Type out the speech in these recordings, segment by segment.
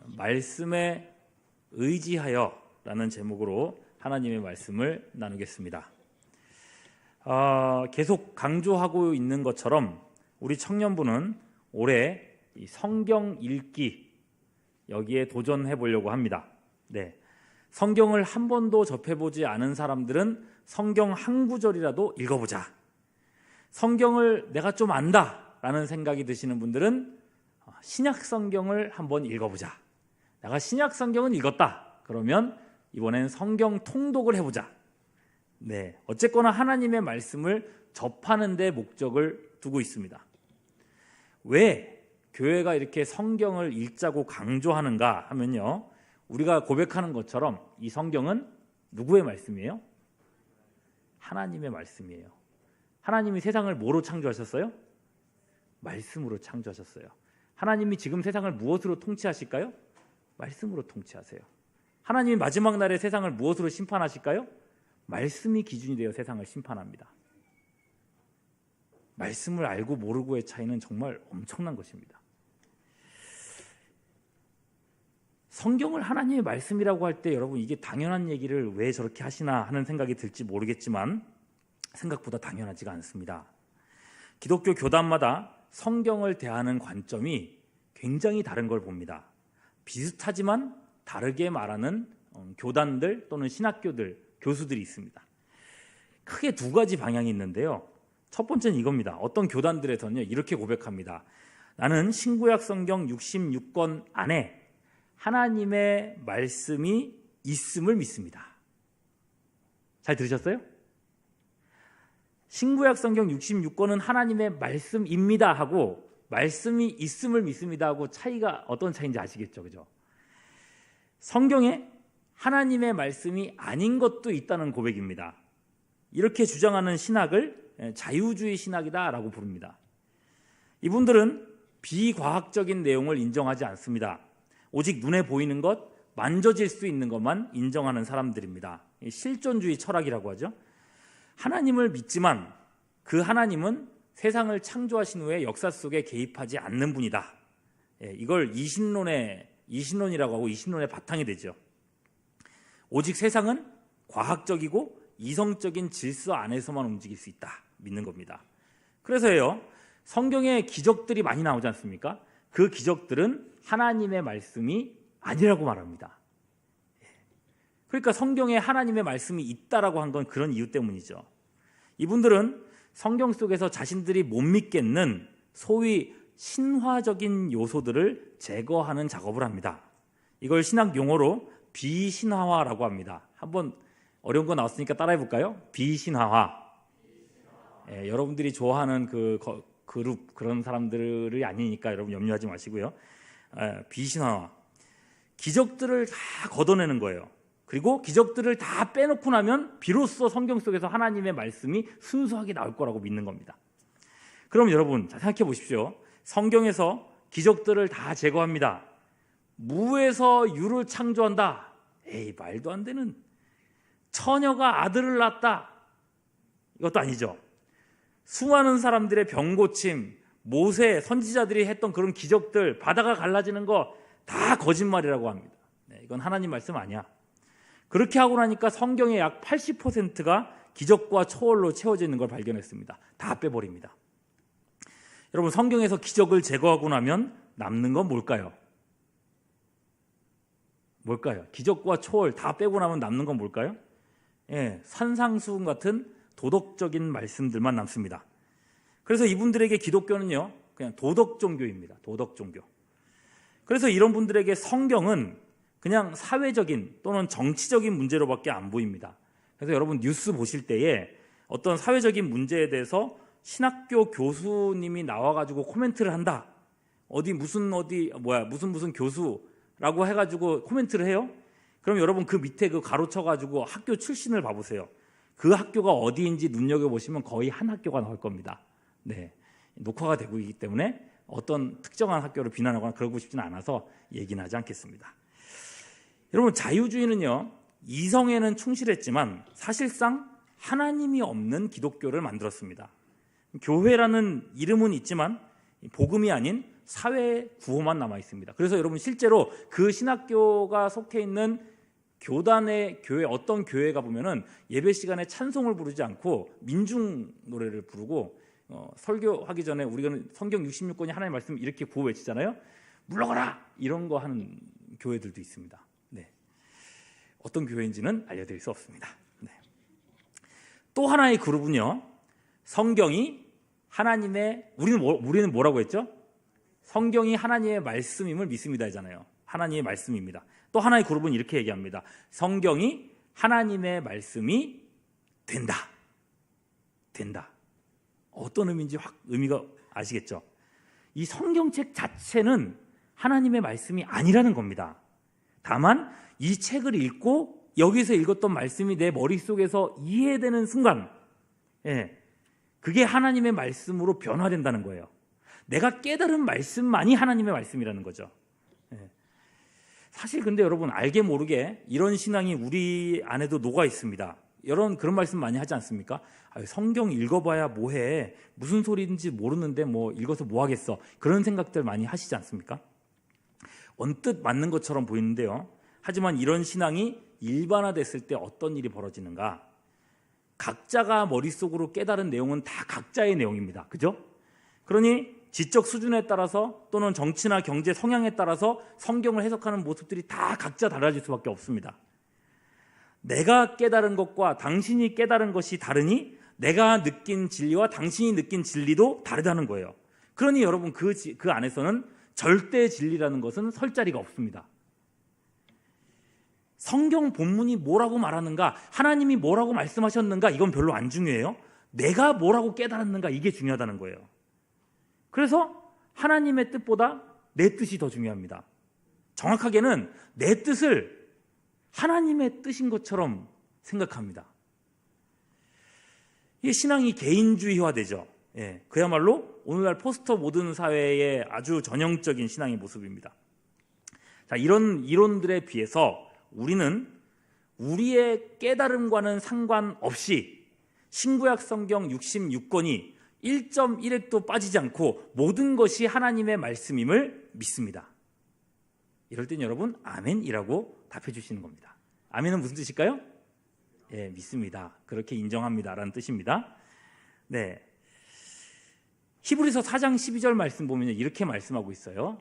말씀에 의지하여 라는 제목으로 하나님의 말씀을 나누겠습니다. 계속 강조하고 있는 것처럼 우리 청년부는 올해 이 성경 읽기 여기에 도전해 보려고 합니다. 네, 성경을 한 번도 접해보지 않은 사람들은 성경 한 구절이라도 읽어보자. 성경을 내가 좀 안다라는 생각이 드시는 분들은 신약 성경을 한번 읽어보자. 내가 신약 성경은 읽었다. 그러면 이번엔 성경 통독을 해보자. 네, 어쨌거나 하나님의 말씀을 접하는 데 목적을 두고 있습니다. 왜 교회가 이렇게 성경을 읽자고 강조하는가 하면요, 우리가 고백하는 것처럼 이 성경은 누구의 말씀이에요? 하나님의 말씀이에요. 하나님이 세상을 뭐로 창조하셨어요? 말씀으로 창조하셨어요. 하나님이 지금 세상을 무엇으로 통치하실까요? 말씀으로 통치하세요. 하나님이 마지막 날에 세상을 무엇으로 심판하실까요? 말씀이 기준이 되어 세상을 심판합니다. 말씀을 알고 모르고의 차이는 정말 엄청난 것입니다. 성경을 하나님의 말씀이라고 할 때 여러분 이게 당연한 얘기를 왜 저렇게 하시나 하는 생각이 들지 모르겠지만 생각보다 당연하지가 않습니다. 기독교 교단마다 성경을 대하는 관점이 굉장히 다른 걸 봅니다. 비슷하지만 다르게 말하는 교단들 또는 신학교들, 교수들이 있습니다. 크게 두 가지 방향이 있는데요. 첫 번째는 이겁니다. 어떤 교단들에서는요, 이렇게 고백합니다. 나는 신구약 성경 66권 안에 하나님의 말씀이 있음을 믿습니다. 잘 들으셨어요? 신구약 성경 66권은 하나님의 말씀입니다 하고 말씀이 있음을 믿습니다 하고 차이가 어떤 차이인지 아시겠죠? 그죠? 성경에 하나님의 말씀이 아닌 것도 있다는 고백입니다. 이렇게 주장하는 신학을 자유주의 신학이다라고 부릅니다. 이분들은 비과학적인 내용을 인정하지 않습니다. 오직 눈에 보이는 것, 만져질 수 있는 것만 인정하는 사람들입니다. 실존주의 철학이라고 하죠. 하나님을 믿지만 그 하나님은 세상을 창조하신 후에 역사 속에 개입하지 않는 분이다. 이걸 이신론이라고 하고 이신론의 바탕이 되죠. 오직 세상은 과학적이고 이성적인 질서 안에서만 움직일 수 있다. 믿는 겁니다. 그래서요, 성경에 기적들이 많이 나오지 않습니까? 그 기적들은 하나님의 말씀이 아니라고 말합니다. 그러니까 성경에 하나님의 말씀이 있다라고 한 건 그런 이유 때문이죠. 이분들은 성경 속에서 자신들이 못 믿겠는 소위 신화적인 요소들을 제거하는 작업을 합니다. 이걸 신학 용어로 비신화화라고 합니다. 한번 어려운 거 나왔으니까 따라해 볼까요? 비신화화. 여러분들이 좋아하는 그 그룹 그런 사람들이 아니니까 여러분 염려하지 마시고요. 비신화화. 기적들을 다 걷어내는 거예요. 그리고 기적들을 다 빼놓고 나면 비로소 성경 속에서 하나님의 말씀이 순수하게 나올 거라고 믿는 겁니다. 그럼 여러분 생각해 보십시오. 성경에서 기적들을 다 제거합니다. 무에서 유를 창조한다. 에이, 말도 안 되는. 처녀가 아들을 낳았다. 이것도 아니죠. 수많은 사람들의 병고침, 모세, 선지자들이 했던 그런 기적들, 바다가 갈라지는 거 다 거짓말이라고 합니다. 이건 하나님 말씀 아니야. 그렇게 하고 나니까 성경의 약 80%가 기적과 초월로 채워져 있는 걸 발견했습니다. 다 빼버립니다. 여러분, 성경에서 기적을 제거하고 나면 남는 건 뭘까요? 뭘까요? 기적과 초월 다 빼고 나면 남는 건 뭘까요? 산상수훈 같은 도덕적인 말씀들만 남습니다. 그래서 이분들에게 기독교는요, 그냥 도덕 종교입니다. 도덕 종교. 그래서 이런 분들에게 성경은 그냥 사회적인 또는 정치적인 문제로밖에 안 보입니다. 그래서 여러분 뉴스 보실 때에 어떤 사회적인 문제에 대해서 신학교 교수님이 나와가지고 코멘트를 한다. 무슨 교수라고 해가지고 코멘트를 해요. 그럼 여러분 그 밑에 그 가로쳐가지고 학교 출신을 봐보세요. 그 학교가 어디인지 눈여겨보시면 거의 한 학교가 나올 겁니다. 네, 녹화가 되고 있기 때문에 어떤 특정한 학교를 비난하거나 그러고 싶지는 않아서 얘기는 하지 않겠습니다. 여러분, 자유주의는요, 이성에는 충실했지만 사실상 하나님이 없는 기독교를 만들었습니다. 교회라는 이름은 있지만 복음이 아닌 사회 구호만 남아 있습니다. 그래서 여러분 실제로 그 신학교가 속해 있는 교단의 교회, 어떤 교회가 보면은 예배 시간에 찬송을 부르지 않고 민중 노래를 부르고 설교하기 전에 우리가 성경 66권이 하나님의 말씀 이렇게 구호 외치잖아요. 물러가라 이런 거 하는 교회들도 있습니다. 네. 어떤 교회인지는 알려드릴 수 없습니다. 네. 또 하나의 그룹은요, 성경이 하나님의 우리는 뭐라고 했죠? 성경이 하나님의 말씀임을 믿습니다 하잖아요. 하나님의 말씀입니다. 또 하나의 그룹은 이렇게 얘기합니다. 성경이 하나님의 말씀이 된다. 어떤 의미인지 의미가 아시겠죠? 이 성경책 자체는 하나님의 말씀이 아니라는 겁니다. 다만 이 책을 읽고 여기서 읽었던 말씀이 내 머릿속에서 이해되는 순간, 그게 하나님의 말씀으로 변화된다는 거예요. 내가 깨달은 말씀만이 하나님의 말씀이라는 거죠. 사실 근데 여러분 알게 모르게 이런 신앙이 우리 안에도 녹아 있습니다. 여러분 그런 말씀 많이 하지 않습니까? 성경 읽어봐야 뭐해, 무슨 소리인지 모르는데 뭐 읽어서 뭐 하겠어, 그런 생각들 많이 하시지 않습니까? 언뜻 맞는 것처럼 보이는데요, 하지만 이런 신앙이 일반화됐을 때 어떤 일이 벌어지는가? 각자가 머릿속으로 깨달은 내용은 다 각자의 내용입니다. 그죠? 그러니 지적 수준에 따라서 또는 정치나 경제 성향에 따라서 성경을 해석하는 모습들이 다 각자 달라질 수밖에 없습니다. 내가 깨달은 것과 당신이 깨달은 것이 다르니 내가 느낀 진리와 당신이 느낀 진리도 다르다는 거예요. 그러니 여러분 그 안에서는 절대 진리라는 것은 설 자리가 없습니다. 성경 본문이 뭐라고 말하는가, 하나님이 뭐라고 말씀하셨는가, 이건 별로 안 중요해요. 내가 뭐라고 깨달았는가, 이게 중요하다는 거예요. 그래서 하나님의 뜻보다 내 뜻이 더 중요합니다. 정확하게는 내 뜻을 하나님의 뜻인 것처럼 생각합니다. 이 신앙이 개인주의화되죠. 그야말로 오늘날 포스트 모던 사회의 아주 전형적인 신앙의 모습입니다. 자, 이런 이론들에 비해서 우리는 우리의 깨달음과는 상관없이 신구약 성경 66권이 1.1획도 빠지지 않고 모든 것이 하나님의 말씀임을 믿습니다. 이럴 땐 여러분 아멘이라고 답해 주시는 겁니다. 아멘은 무슨 뜻일까요? 믿습니다. 그렇게 인정합니다 라는 뜻입니다. 네. 히브리서 4장 12절 말씀 보면 이렇게 말씀하고 있어요.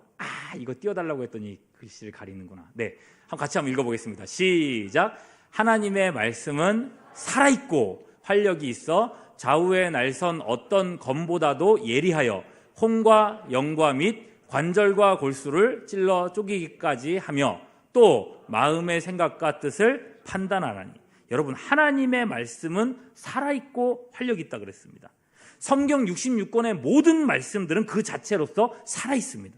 이거 띄워달라고 했더니 글씨를 가리는구나. 네, 같이 한번 읽어보겠습니다. 시작. 하나님의 말씀은 살아있고 활력이 있어 좌우에 날선 어떤 검보다도 예리하여 혼과 영과 및 관절과 골수를 찔러 쪼개기까지 하며 또 마음의 생각과 뜻을 판단하나니. 여러분, 하나님의 말씀은 살아있고 활력이 있다 그랬습니다. 성경 66권의 모든 말씀들은 그 자체로서 살아있습니다.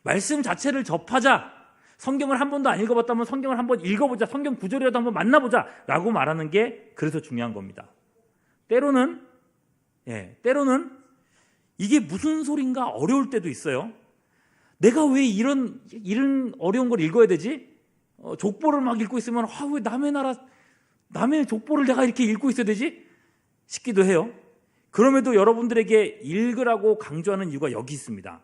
말씀 자체를 접하자, 성경을 한 번도 안 읽어봤다면 성경을 한번 읽어보자, 성경 구절이라도 한번 만나보자 라고 말하는 게 그래서 중요한 겁니다. 때로는 이게 무슨 소린가 어려울 때도 있어요. 내가 왜 이런 어려운 걸 읽어야 되지? 족보를 막 읽고 있으면 왜 남의 족보를 내가 이렇게 읽고 있어야 되지? 싶기도 해요. 그럼에도 여러분들에게 읽으라고 강조하는 이유가 여기 있습니다.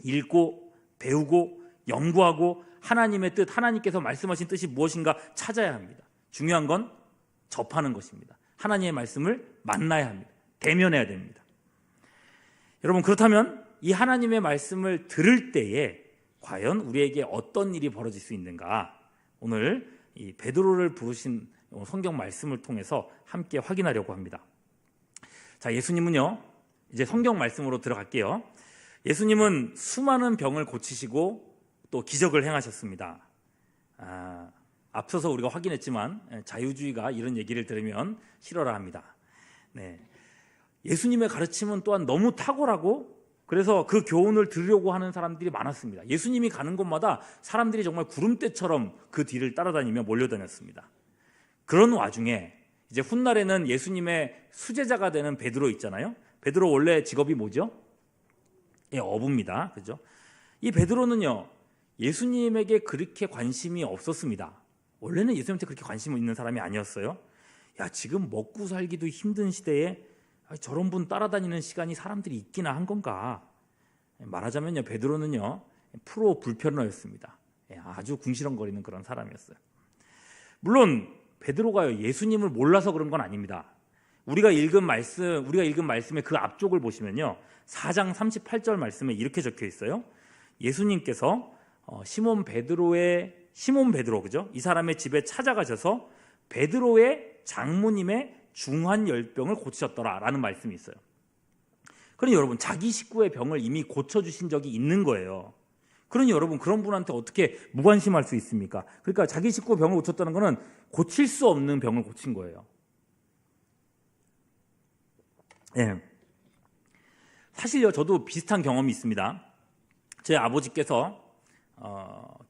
읽고 배우고 연구하고 하나님의 뜻, 하나님께서 말씀하신 뜻이 무엇인가 찾아야 합니다. 중요한 건 접하는 것입니다. 하나님의 말씀을 만나야 합니다. 대면해야 됩니다. 여러분, 그렇다면 이 하나님의 말씀을 들을 때에 과연 우리에게 어떤 일이 벌어질 수 있는가? 오늘 이 베드로를 부르신 성경 말씀을 통해서 함께 확인하려고 합니다. 자, 예수님은요, 이제 성경 말씀으로 들어갈게요. 예수님은 수많은 병을 고치시고 또 기적을 행하셨습니다. 앞서서 우리가 확인했지만 자유주의가 이런 얘기를 들으면 싫어라 합니다. 네. 예수님의 가르침은 또한 너무 탁월하고 그래서 그 교훈을 들으려고 하는 사람들이 많았습니다. 예수님이 가는 곳마다 사람들이 정말 구름대처럼 그 뒤를 따라다니며 몰려다녔습니다. 그런 와중에 이제 훗날에는 예수님의 수제자가 되는 베드로 있잖아요. 베드로 원래 직업이 뭐죠? 어부입니다. 그죠? 이 베드로는요, 예수님에게 그렇게 관심이 없었습니다. 원래는 예수님한테 그렇게 관심 있는 사람이 아니었어요. 지금 먹고 살기도 힘든 시대에 저런 분 따라다니는 시간이 사람들이 있기나 한 건가? 말하자면요, 베드로는요 프로 불편러였습니다. 아주 궁시렁거리는 그런 사람이었어요. 물론 베드로가요 예수님을 몰라서 그런 건 아닙니다. 우리가 읽은 말씀의 그 앞쪽을 보시면요 4장 38절 말씀에 이렇게 적혀 있어요. 예수님께서 시몬 베드로 그죠? 이 사람의 집에 찾아가셔서 베드로의 장모님의 중한 열병을 고치셨더라라는 말씀이 있어요. 그러니 여러분 자기 식구의 병을 이미 고쳐주신 적이 있는 거예요. 그러니 여러분 그런 분한테 어떻게 무관심할 수 있습니까? 그러니까 자기 식구 병을 고쳤다는 것은 고칠 수 없는 병을 고친 거예요. 예. 사실요 저도 비슷한 경험이 있습니다. 제 아버지께서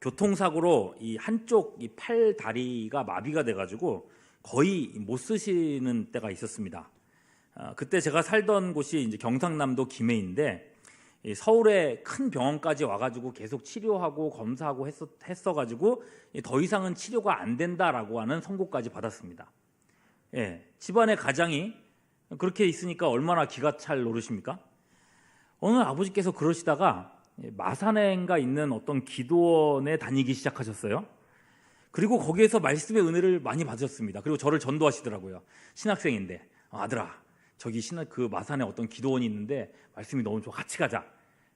교통사고로 이 한쪽 이 팔 다리가 마비가 돼가지고 거의 못 쓰시는 때가 있었습니다. 그때 제가 살던 곳이 이제 경상남도 김해인데 서울에 큰 병원까지 와가지고 계속 치료하고 검사하고 했어가지고 더 이상은 치료가 안 된다라고 하는 선고까지 받았습니다. 예, 집안의 가장이 그렇게 있으니까 얼마나 기가 찰 노릇입니까? 어느 아버지께서 그러시다가 마산에인가 있는 어떤 기도원에 다니기 시작하셨어요. 그리고 거기에서 말씀의 은혜를 많이 받으셨습니다. 그리고 저를 전도하시더라고요. 신학생인데 아들아 저기 그 마산에 어떤 기도원이 있는데 말씀이 너무 좋아 같이 가자.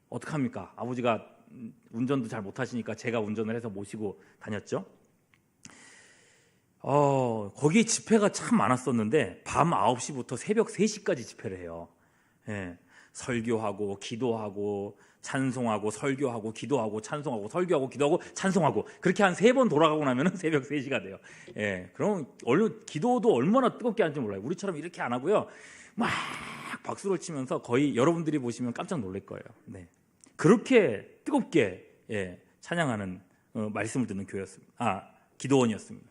어떡합니까? 아버지가 운전도 잘 못하시니까 제가 운전을 해서 모시고 다녔죠. 거기 집회가 참 많았었는데 밤 9시부터 새벽 3시까지 집회를 해요. 예, 설교하고 기도하고 찬송하고 설교하고 기도하고 찬송하고 설교하고 기도하고 찬송하고 그렇게 한 3번 돌아가고 나면 새벽 3시가 돼요. 예, 그럼 기도도 얼마나 뜨겁게 하는지 몰라요. 우리처럼 이렇게 안 하고요. 막 박수를 치면서 거의 여러분들이 보시면 깜짝 놀랄 거예요. 네. 그렇게 뜨겁게 찬양하는 말씀을 듣는 기도원이었습니다.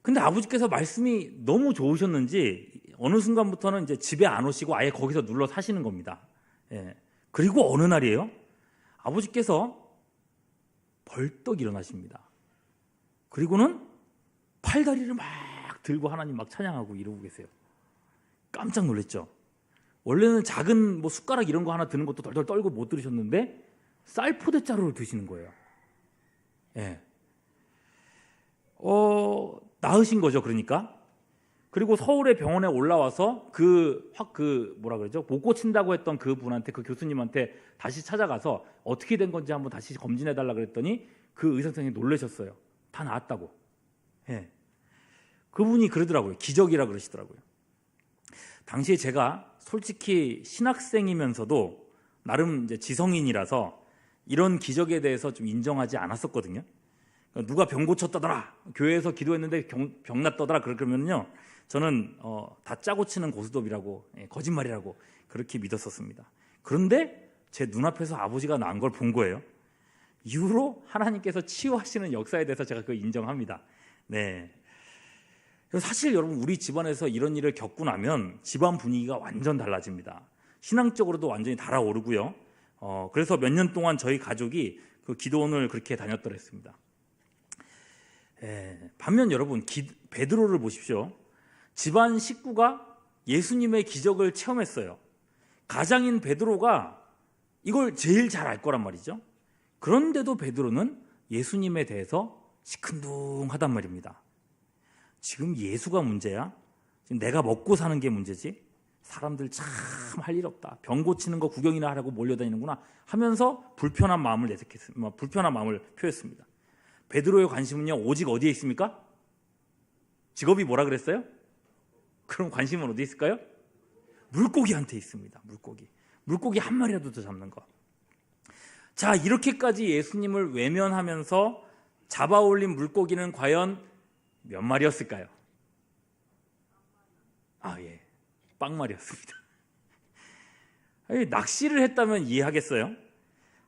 근데 아버지께서 말씀이 너무 좋으셨는지 어느 순간부터는 이제 집에 안 오시고 아예 거기서 눌러 사시는 겁니다. 예. 그리고 어느 날이에요. 아버지께서 벌떡 일어나십니다. 그리고는 팔다리를 막 들고 하나님 막 찬양하고 이러고 계세요. 깜짝 놀랐죠. 원래는 작은 숟가락 이런 거 하나 드는 것도 덜덜 떨고 못 들으셨는데 쌀포대 자루를 드시는 거예요. 예. 나으신 거죠, 그러니까. 그리고 서울의 병원에 올라와서 못 고친다고 했던 그 분한테, 그 교수님한테 다시 찾아가서 어떻게 된 건지 한번 다시 검진해 달라 그랬더니 그 의사 선생님이 놀라셨어요. 다 나았다고. 예. 그분이 그러더라고요. 기적이라 그러시더라고요. 당시에 제가 솔직히 신학생이면서도 나름 이제 지성인이라서 이런 기적에 대해서 좀 인정하지 않았었거든요. 그러니까 누가 병 고쳤다더라, 교회에서 기도했는데 병 났다더라 그러면요 저는 다 짜고 치는 고스톱이라고, 거짓말이라고 그렇게 믿었었습니다. 그런데 제 눈앞에서 아버지가 난 걸 본 거예요. 이후로 하나님께서 치유하시는 역사에 대해서 제가 그걸 인정합니다. 네. 사실 여러분 우리 집안에서 이런 일을 겪고 나면 집안 분위기가 완전 달라집니다. 신앙적으로도 완전히 달아오르고요. 그래서 몇 년 동안 저희 가족이 그 기도원을 그렇게 다녔더랬습니다. 반면 여러분 베드로를 보십시오. 집안 식구가 예수님의 기적을 체험했어요. 가장인 베드로가 이걸 제일 잘 알 거란 말이죠. 그런데도 베드로는 예수님에 대해서 시큰둥하단 말입니다. 지금 예수가 문제야? 지금 내가 먹고 사는 게 문제지? 사람들 참 할 일 없다. 병 고치는 거 구경이나 하라고 몰려다니는구나 하면서 불편한 마음을 표했습니다. 베드로의 관심은요 오직 어디에 있습니까? 직업이 뭐라 그랬어요? 그럼 관심은 어디 있을까요? 물고기한테 있습니다. 물고기 한 마리라도 더 잡는 거. 자, 이렇게까지 예수님을 외면하면서 잡아올린 물고기는 과연 몇 마리였을까요? 빵마리였습니다. 낚시를 했다면 이해하겠어요?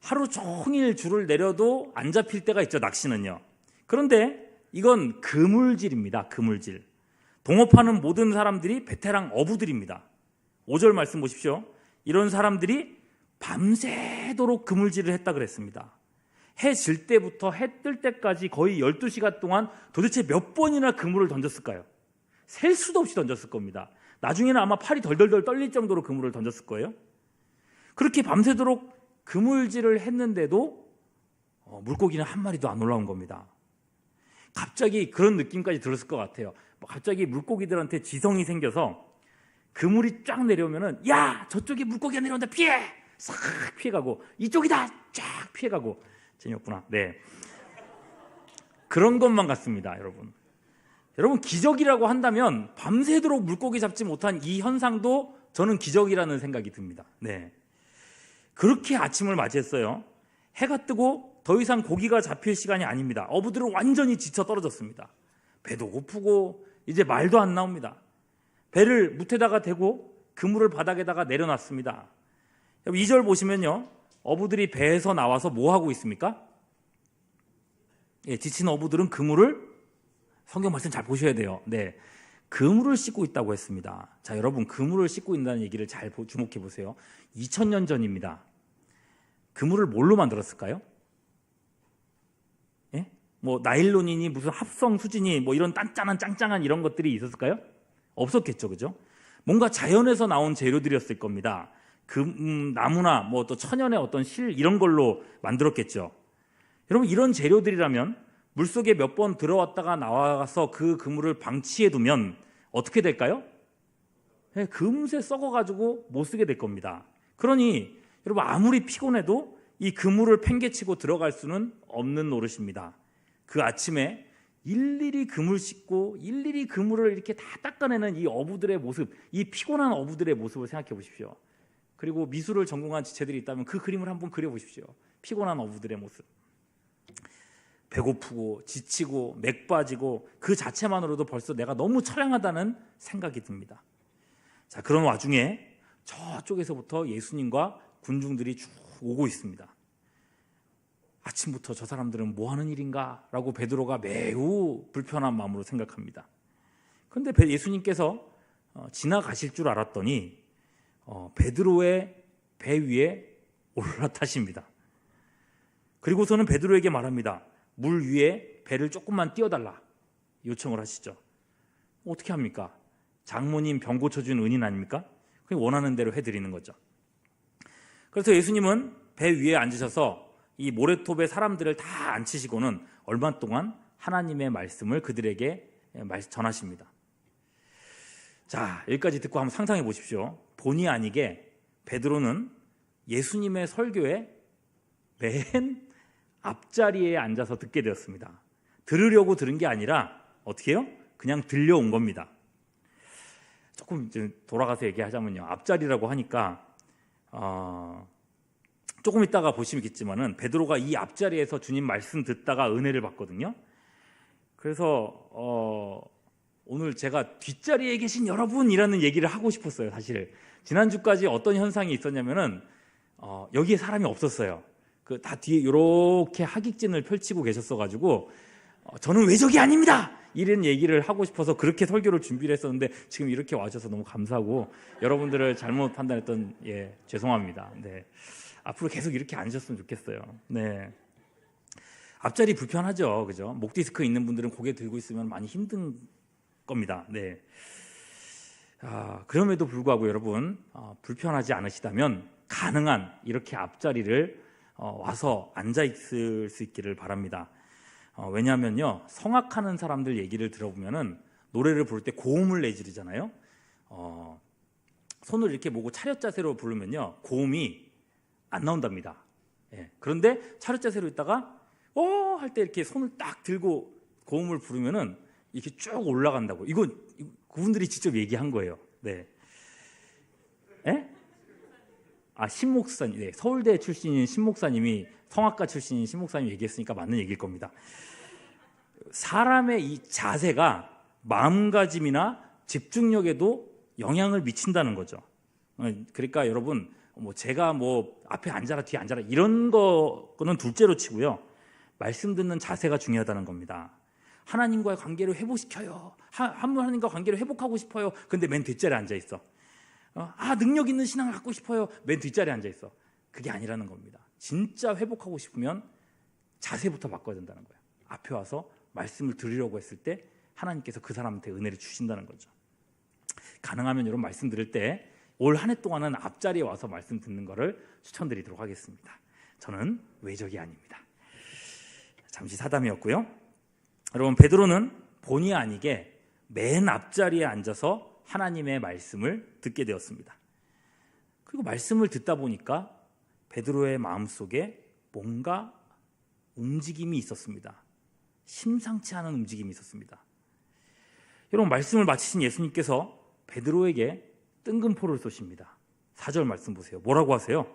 하루 종일 줄을 내려도 안 잡힐 때가 있죠, 낚시는요. 그런데 이건 그물질입니다. 그물질. 동업하는 모든 사람들이 베테랑 어부들입니다. 5절 말씀 보십시오. 이런 사람들이 밤새도록 그물질을 했다 그랬습니다. 해 질 때부터 해 뜰 때까지 거의 12시간 동안 도대체 몇 번이나 그물을 던졌을까요? 셀 수도 없이 던졌을 겁니다. 나중에는 아마 팔이 덜덜덜 떨릴 정도로 그물을 던졌을 거예요. 그렇게 밤새도록 그물질을 했는데도 물고기는 한 마리도 안 올라온 겁니다. 갑자기 그런 느낌까지 들었을 것 같아요. 갑자기 물고기들한테 지성이 생겨서 그물이 쫙 내려오면은 야 저쪽에 물고기가 내려온다 피해! 싹 피해가고 이쪽이다 쫙 피해가고. 재미없구나. 네, 그런 것만 같습니다. 여러분 기적이라고 한다면 밤새도록 물고기 잡지 못한 이 현상도 저는 기적이라는 생각이 듭니다. 네, 그렇게 아침을 맞이했어요. 해가 뜨고 더 이상 고기가 잡힐 시간이 아닙니다. 어부들은 완전히 지쳐 떨어졌습니다. 배도 고프고 이제 말도 안 나옵니다. 배를 무태다가 대고 그물을 바닥에다가 내려놨습니다. 2절 보시면요, 어부들이 배에서 나와서 뭐 하고 있습니까? 지친 어부들은 그물을, 성경 말씀 잘 보셔야 돼요. 네, 그물을 씻고 있다고 했습니다. 자, 여러분, 그물을 씻고 있다는 얘기를 잘 주목해 보세요. 2000년 전입니다. 그물을 뭘로 만들었을까요? 예? 뭐 나일론이니 무슨 합성 수지니 뭐 이런 단짠한 짱짱한 이런 것들이 있었을까요? 없었겠죠, 그죠? 뭔가 자연에서 나온 재료들이었을 겁니다. 나무나 뭐 또 천연의 어떤 실 이런 걸로 만들었겠죠. 여러분, 이런 재료들이라면 물속에 몇 번 들어왔다가 나와서 그 그물을 방치해두면 어떻게 될까요? 금세 썩어가지고 못 쓰게 될 겁니다. 그러니 여러분, 아무리 피곤해도 이 그물을 팽개치고 들어갈 수는 없는 노릇입니다. 그 아침에 일일이 그물 씻고 일일이 그물을 이렇게 다 닦아내는 이 어부들의 모습, 이 피곤한 어부들의 모습을 생각해 보십시오. 그리고 미술을 전공한 지체들이 있다면 그 그림을 한번 그려보십시오. 피곤한 어부들의 모습. 배고프고 지치고 맥 빠지고 그 자체만으로도 벌써 내가 너무 처량하다는 생각이 듭니다. 자, 그런 와중에 저쪽에서부터 예수님과 군중들이 쭉 오고 있습니다. 아침부터 저 사람들은 뭐 하는 일인가? 라고 베드로가 매우 불편한 마음으로 생각합니다. 그런데 예수님께서 지나가실 줄 알았더니 베드로의 배 위에 올라타십니다. 그리고서는 베드로에게 말합니다. 물 위에 배를 조금만 띄워달라 요청을 하시죠. 어떻게 합니까? 장모님 병 고쳐준 은인 아닙니까? 그냥 원하는 대로 해드리는 거죠. 그래서 예수님은 배 위에 앉으셔서 이 모래톱에 사람들을 다 앉히시고는 얼마 동안 하나님의 말씀을 그들에게 전하십니다. 자, 여기까지 듣고 한번 상상해 보십시오. 본의 아니게 베드로는 예수님의 설교에 맨 앞자리에 앉아서 듣게 되었습니다. 들으려고 들은 게 아니라 어떻게 해요? 그냥 들려온 겁니다. 조금 이제 돌아가서 얘기하자면요, 앞자리라고 하니까 조금 있다가 보시겠지만은 베드로가 이 앞자리에서 주님 말씀 듣다가 은혜를 받거든요. 그래서 오늘 제가 뒷자리에 계신 여러분이라는 얘기를 하고 싶었어요. 사실 지난주까지 어떤 현상이 있었냐면은 여기에 사람이 없었어요. 그 다 뒤에 이렇게 하객진을 펼치고 계셨어가지고 저는 외적이 아닙니다! 이런 얘기를 하고 싶어서 그렇게 설교를 준비를 했었는데 지금 이렇게 와주셔서 너무 감사하고 여러분들을 잘못 판단했던 죄송합니다. 네, 앞으로 계속 이렇게 앉으셨으면 좋겠어요. 네, 앞자리 불편하죠, 그죠? 목 디스크 있는 분들은 고개 들고 있으면 많이 힘든 겁니다. 네. 그럼에도 불구하고 여러분, 불편하지 않으시다면 가능한 이렇게 앞자리를 와서 앉아 있을 수 있기를 바랍니다. 왜냐하면요, 성악하는 사람들 얘기를 들어보면은 노래를 부를 때 고음을 내지르잖아요. 손을 이렇게 모고 차렷 자세로 부르면요, 고음이 안 나온답니다. 예. 그런데 차렷 자세로 있다가 할 때 이렇게 손을 딱 들고 고음을 부르면은 이렇게 쭉 올라간다고. 이건 그분들이 직접 얘기한 거예요. 네. 예? 신목사님, 네, 서울대 출신인 신목사님이, 성악가 출신인 신목사님이 얘기했으니까 맞는 얘기일 겁니다. 사람의 이 자세가 마음가짐이나 집중력에도 영향을 미친다는 거죠. 그러니까 여러분, 제가 앞에 앉아라 뒤에 앉아라 이런 거는 둘째로 치고요, 말씀 듣는 자세가 중요하다는 겁니다. 하나님과의 관계를 회복시켜요. 하나님과 관계를 회복하고 싶어요. 근데 맨 뒷자리에 앉아 있어. 능력 있는 신앙을 갖고 싶어요. 맨 뒷자리에 앉아 있어. 그게 아니라는 겁니다. 진짜 회복하고 싶으면 자세부터 바꿔야 된다는 거예요. 앞에 와서 말씀을 들으려고 했을 때 하나님께서 그 사람한테 은혜를 주신다는 거죠. 가능하면 여러분, 말씀 들을 때 올 한 해 동안은 앞자리에 와서 말씀 듣는 것을 추천드리도록 하겠습니다. 저는 외적이 아닙니다. 잠시 사담이었고요. 여러분, 베드로는 본의 아니게 맨 앞자리에 앉아서 하나님의 말씀을 듣게 되었습니다. 그리고 말씀을 듣다 보니까 베드로의 마음속에 뭔가 움직임이 있었습니다. 심상치 않은 움직임이 있었습니다. 여러분, 말씀을 마치신 예수님께서 베드로에게 뜬금포를 쏘십니다. 4절 말씀 보세요. 뭐라고 하세요?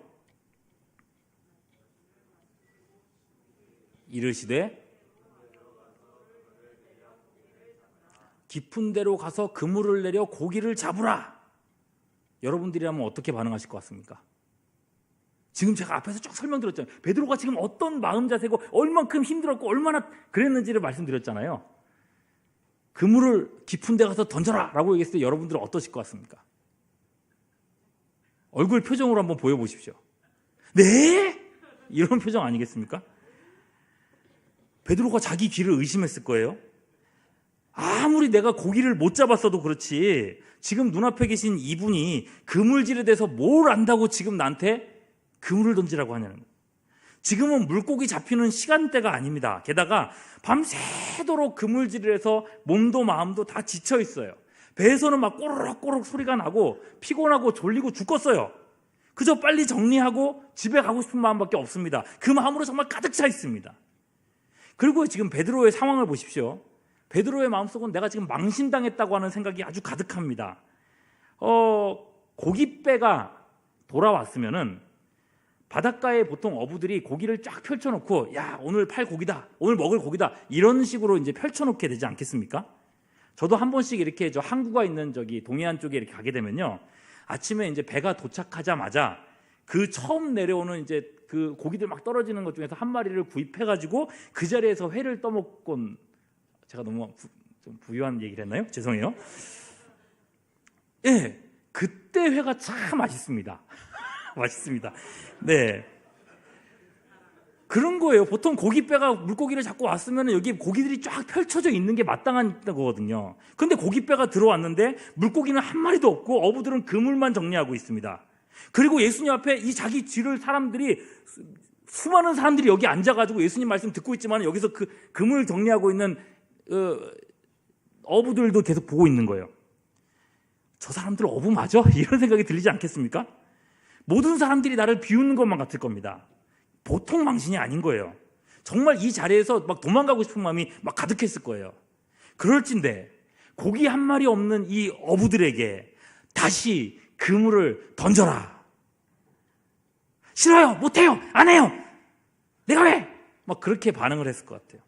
이르시되 깊은 데로 가서 그물을 내려 고기를 잡으라. 여러분들이라면 어떻게 반응하실 것 같습니까? 지금 제가 앞에서 쭉 설명드렸잖아요. 베드로가 지금 어떤 마음 자세고 얼만큼 힘들었고 얼마나 그랬는지를 말씀드렸잖아요. 그물을 깊은 데 가서 던져라 라고 얘기했을 때 여러분들은 어떠실 것 같습니까? 얼굴 표정으로 한번 보여보십시오. 네? 이런 표정 아니겠습니까? 베드로가 자기 귀를 의심했을 거예요. 아무리 내가 고기를 못 잡았어도 그렇지 지금 눈앞에 계신 이분이 그물질에 대해서 뭘 안다고 지금 나한테 그물을 던지라고 하냐는 거예요. 지금은 물고기 잡히는 시간대가 아닙니다. 게다가 밤새도록 그물질을 해서 몸도 마음도 다 지쳐 있어요. 배에서는 막 꼬르륵꼬르륵 소리가 나고 피곤하고 졸리고 죽겠어요. 그저 빨리 정리하고 집에 가고 싶은 마음밖에 없습니다. 그 마음으로 정말 가득 차 있습니다. 그리고 지금 베드로의 상황을 보십시오. 베드로의 마음속은 내가 지금 망신당했다고 하는 생각이 아주 가득합니다. 고깃배가 돌아왔으면은 바닷가에 보통 어부들이 고기를 쫙 펼쳐놓고 야, 오늘 팔 고기다, 오늘 먹을 고기다, 이런 식으로 이제 펼쳐놓게 되지 않겠습니까? 저도 한 번씩 이렇게 저 항구가 있는 저기 동해안 쪽에 이렇게 가게 되면요, 아침에 이제 배가 도착하자마자 그 처음 내려오는 이제 그 고기들 막 떨어지는 것 중에서 한 마리를 구입해가지고 그 자리에서 회를 떠먹곤, 제가 너무 좀 부유한 얘기를 했나요? 죄송해요. 예, 그때 회가 참 맛있습니다. 맛있습니다. 네. 그런 거예요. 보통 고깃배가 물고기를 잡고 왔으면 여기 고기들이 쫙 펼쳐져 있는 게 마땅한 거거든요. 근데 고깃배가 들어왔는데 물고기는 한 마리도 없고 어부들은 그물만 정리하고 있습니다. 그리고 예수님 앞에 이 자기 뒤를 사람들이, 수많은 사람들이 여기 앉아가지고 예수님 말씀 듣고 있지만 여기서 그 그물 정리하고 있는 어부들도 계속 보고 있는 거예요. 저 사람들 어부 맞아? 이런 생각이 들리지 않겠습니까? 모든 사람들이 나를 비웃는 것만 같을 겁니다. 보통 망신이 아닌 거예요. 정말 이 자리에서 막 도망가고 싶은 마음이 막 가득했을 거예요. 그럴진데 고기 한 마리 없는 이 어부들에게 다시 그물을 던져라. 싫어요, 못해요, 안 해요, 내가 왜? 막 그렇게 반응을 했을 것 같아요.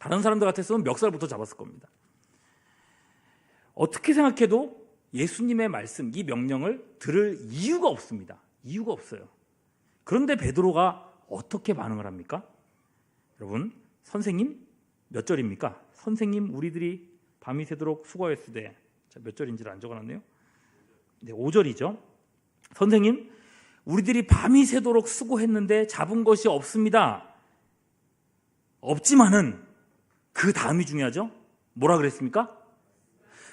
다른 사람들 같았으면 멱살부터 잡았을 겁니다. 어떻게 생각해도 예수님의 말씀, 이 명령을 들을 이유가 없습니다. 이유가 없어요. 그런데 베드로가 어떻게 반응을 합니까? 여러분, 선생님 몇 절입니까? 선생님, 우리들이 밤이 새도록 수고하였으되, 몇 절인지를 안 적어놨네요. 네, 5절이죠. 선생님, 우리들이 밤이 새도록 수고했는데 잡은 것이 없습니다. 없지만은 그 다음이 중요하죠. 뭐라 그랬습니까?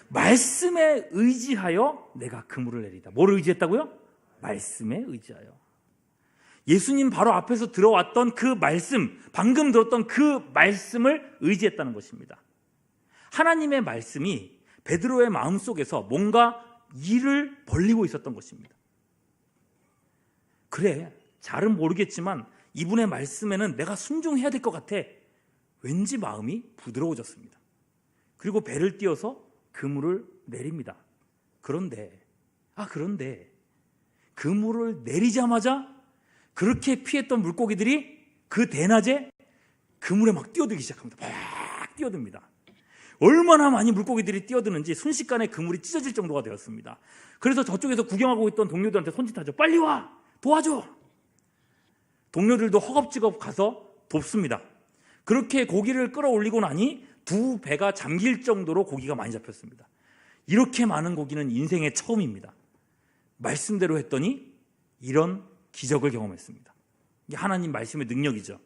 말씀에 의지하여 내가 그물을 내리다. 뭘 의지했다고요? 말씀에 의지하여. 예수님 바로 앞에서 들어왔던 그 말씀, 방금 들었던 그 말씀을 의지했다는 것입니다. 하나님의 말씀이 베드로의 마음속에서 뭔가 일을 벌리고 있었던 것입니다. 그래, 잘은 모르겠지만 이분의 말씀에는 내가 순종해야 될 것 같아. 왠지 마음이 부드러워졌습니다. 그리고 배를 띄워서 그물을 내립니다. 그런데 그물을 내리자마자 그렇게 피했던 물고기들이 그 대낮에 그물에 막 뛰어들기 시작합니다. 막 뛰어듭니다. 얼마나 많이 물고기들이 뛰어드는지 순식간에 그물이 찢어질 정도가 되었습니다. 그래서 저쪽에서 구경하고 있던 동료들한테 손짓하죠. 빨리 와, 도와줘. 동료들도 허겁지겁 가서 돕습니다. 그렇게 고기를 끌어올리고 나니 두 배가 잠길 정도로 고기가 많이 잡혔습니다. 이렇게 많은 고기는 인생의 처음입니다. 말씀대로 했더니 이런 기적을 경험했습니다. 이게 하나님 말씀의 능력이죠.